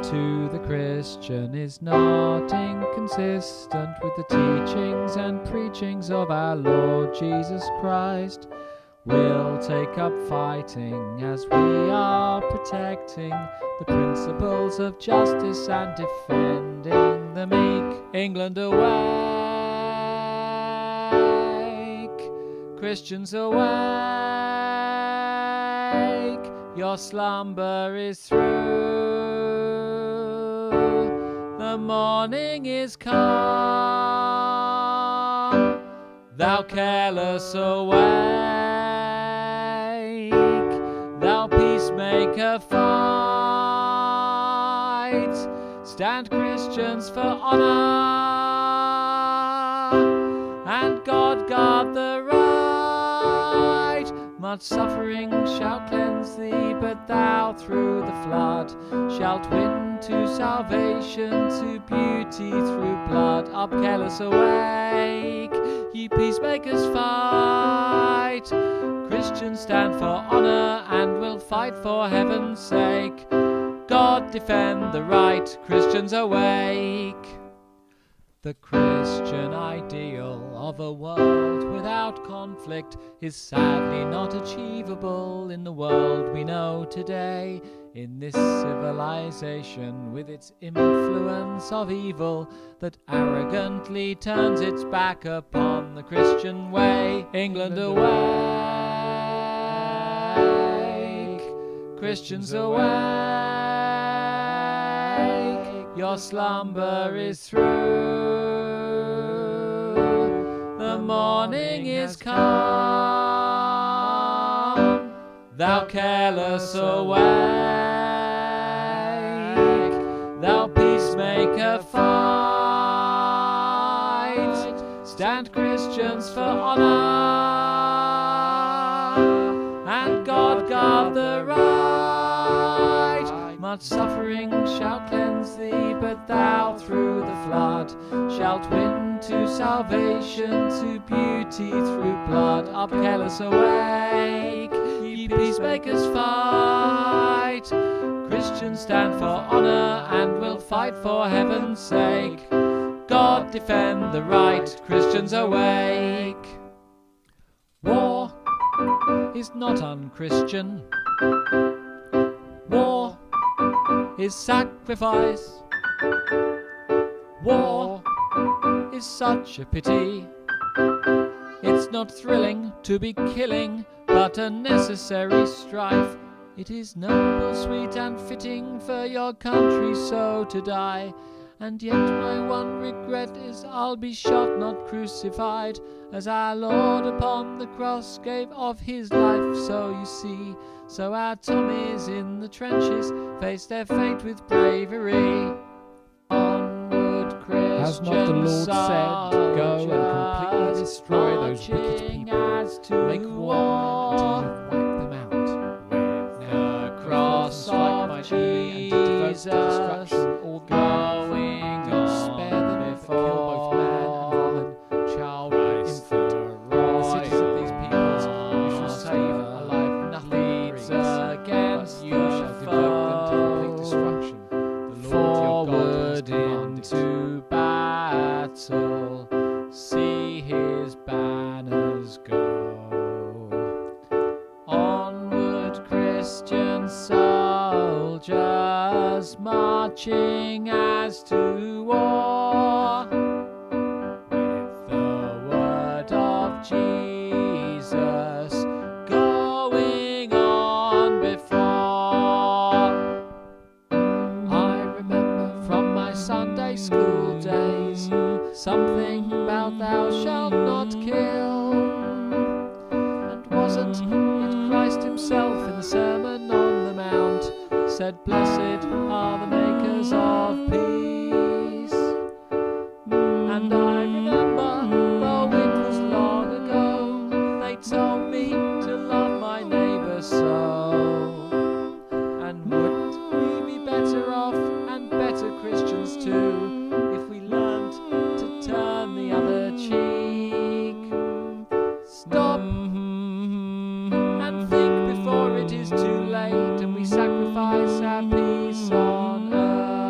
to the Christian is not inconsistent with the teachings and preachings of our Lord Jesus Christ. We'll take up fighting as we are protecting the principles of justice and defending the meek. England awake, Christians awake, your slumber is through, the morning is come, thou careless awake, thou peacemaker fight, stand Christians for honour, and God guard the right. Much suffering shall cleanse thee, but thou through the flood shalt win to salvation, to beauty through blood. Up, careless awake, ye peacemakers fight, Christians stand for honour and will fight for heaven's sake. God defend the right, Christians awake. The Christian ideal of a world without conflict is sadly not achievable in the world we know today. In this civilization with its influence of evil that arrogantly turns its back upon the Christian way. England awake, Christians awake, your slumber is through, the morning is come, thou careless awake, thou peacemaker fight, stand Christians for honour, and God guard the right. Much suffering shall cleanse thee, but thou through the flood shalt win to salvation, to beauty through blood. Up, careless awake, ye peacemakers fight, Christians stand for honour and will fight for heaven's sake. God defend the right, Christians awake. War is not unchristian, war is sacrifice, war is such a pity. It's not thrilling to be killing, but a necessary strife. It is noble, sweet and fitting for your country so to die. And yet my one regret is I'll be shot, not crucified, as our Lord upon the cross gave of his life. So you see, so our Tommies in the trenches face their fate with bravery. Onward, Christian Has not the Lord said, go and completely destroy those wicked people, make war until you wipe them out? The cross of Jesus going don't spare them, but kill both man and woman, child, infant. The cities of these peoples you shall save alive nothing leads breeds, against but you shall devote them to complete destruction. The Lord your God has forward commanded. into battle, see his banners go. Onward, Christian soldiers, marching as to war, with the word of Jesus going on before. I remember from my Sunday school days something about thou shalt not kill. And wasn't it Christ himself in the Sermon on the Mount said, blessed are the makers of peace? And I remember, though it was long ago, they told me to love my neighbour so. And wouldn't we be better off, and better Christians too, if we learnt to turn the other cheek? Stop and think before it is too late and we sacrifice our peace on earth.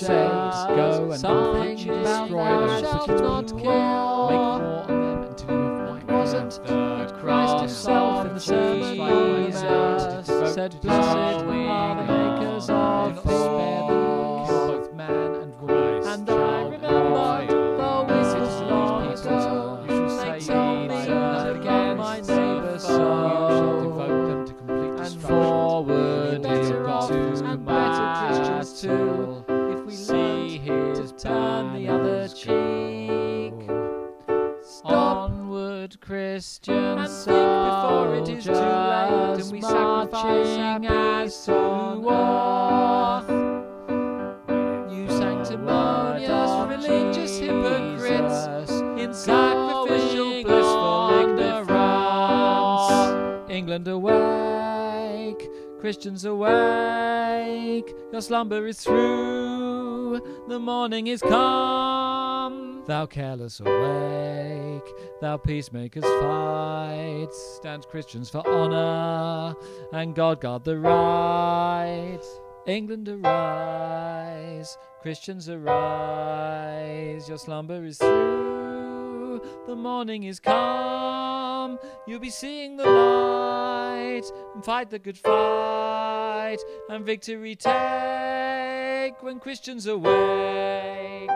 said, go and something punch and about destroy thou those shalt wicked not people. kill. Make war on them until you have wiped them Wasn't out. it Christ himself in the Sermon on the Mount said, "Blessed are the makers Do of not spare them, kill peace." both man and woman, And I child and remembered, child. though The it citizens was of long these ago, peoples, you shall they say told me these to nothing love my against neighbour you so. shall devote them to complete And destruction. forward Better God off and better Christians too, if we see learned his to turn the other banners cheek. go. Stop Onward, Christian and think before it is too late, and we sacrifice our peace on earth. You sanctimonious religious hypocrites in sacrificial blissful ignorance. England awake, Christians awake, your slumber is through, the morning is come. Thou careless awake, thou peacemakers fight, stand Christians for honour, and God guard the right. England arise, Christians arise, your slumber is through, the morning is come, you'll be seeing the light, and fight the good fight, and victory take when Christians awake.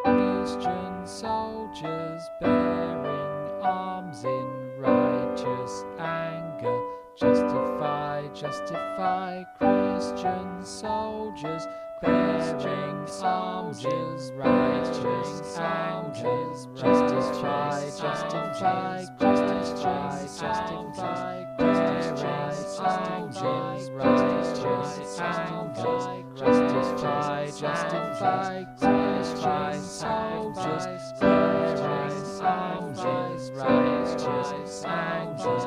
Christian soldiers bearing arms in righteous anger, justify, justify. Christian soldiers bearing arms in righteous anger, justify, justify, justify, justify. Bearing arms in righteous anger, justify, justify. Christian soldiers bearing arms in righteous anger,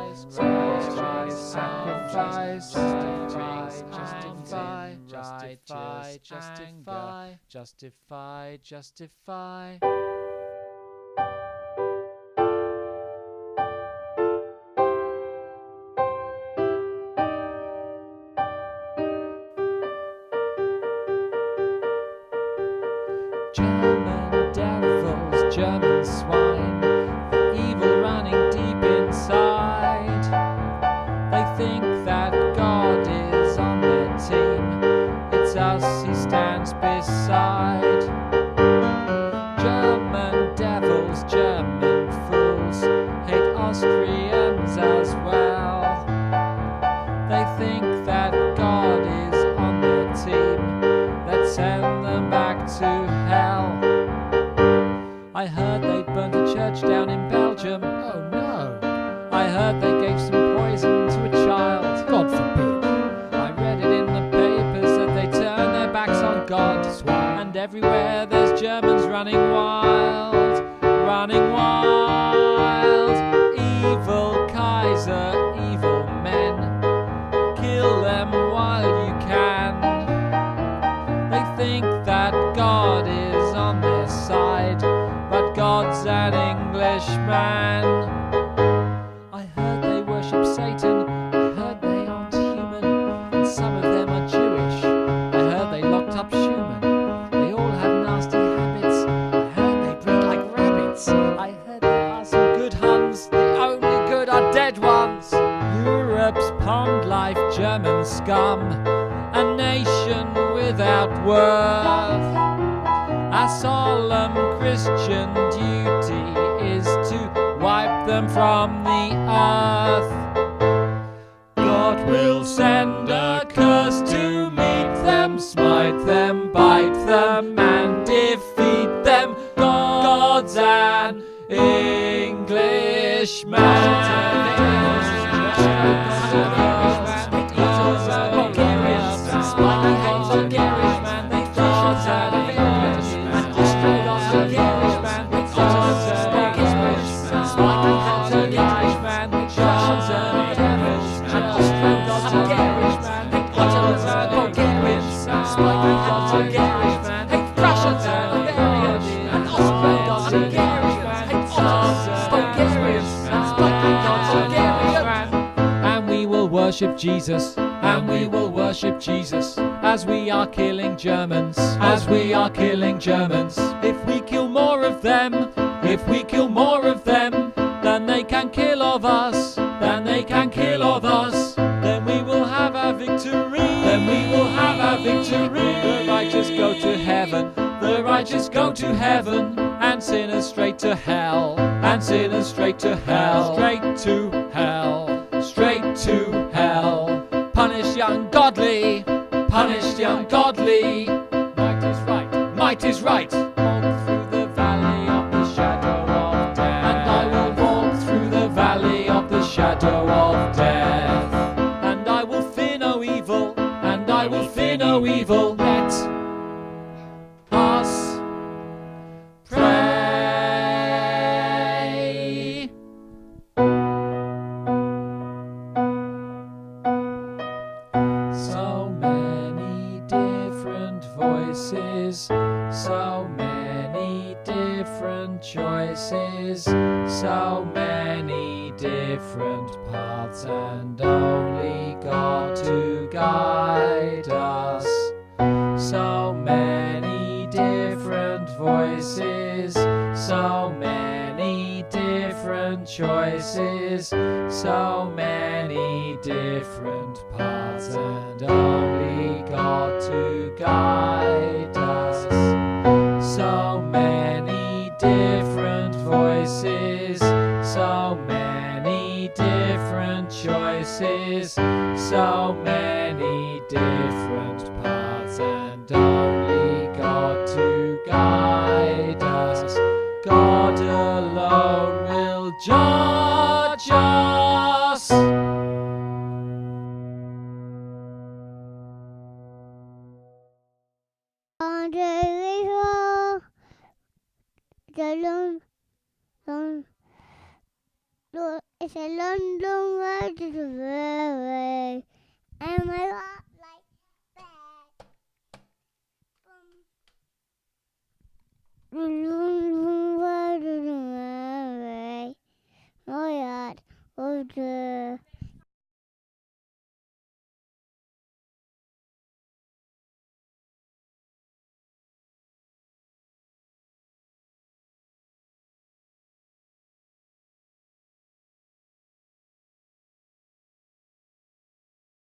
sacrifice, justify, justify, justify, justify, justify. German devils, German swine, the evil running deep inside. They think that God is on their team, it's us he stands beside. German devils, German fools, hate Austrians as well. They think that God is on their team, let's send them back to hell. I heard they burnt a church down in Belgium. Oh no! I heard they gave some poison to a child. God forbid! I read it in the papers that they turn their backs on God. And everywhere there's Germans running wild, running wild. Evil Kaiser, evil men, kill them while you can. They think that God is on their side, but God's an Englishman. I heard they worship Satan, I heard they aren't human, and some of them are Jewish. I heard they locked up Schumann, they all have nasty habits. I heard they breed like rabbits. I heard there are some good Huns, the only good are dead ones. Europe's pond life, German scum, a nation without worth. Our solemn Christian duty is to wipe them from the earth. God will send a curse to meet them, smite them, bite them, and defeat them. God's an And we will work worship Jesus, and we will worship Jesus, as we are killing Germans, as we are killing Germans. If we kill more of them, if we kill more of them, then they can kill of us, then they can kill of us. Then we will have our victory, then we will have our victory. The righteous go to heaven, the righteous go to heaven, and sinners straight to hell, and sinners straight to hell, straight to hell, straight to hell. Punish the ungodly, punish the ungodly. Might is right, might is right. Walk through the valley of the shadow of death, and I will walk through the valley of the shadow of death, and I will fear no evil, and I will fear no evil. Let us pray. So many different voices, so many different choices, so many different paths, and only God to guide us. So many different voices, so many different choices, so many different paths, and only God to guide us. So many different voices, so many different choices, so many different paths, and only God to guide us. God alone will judge us. On the river, the it's a long, long way to the river, and my heart like that.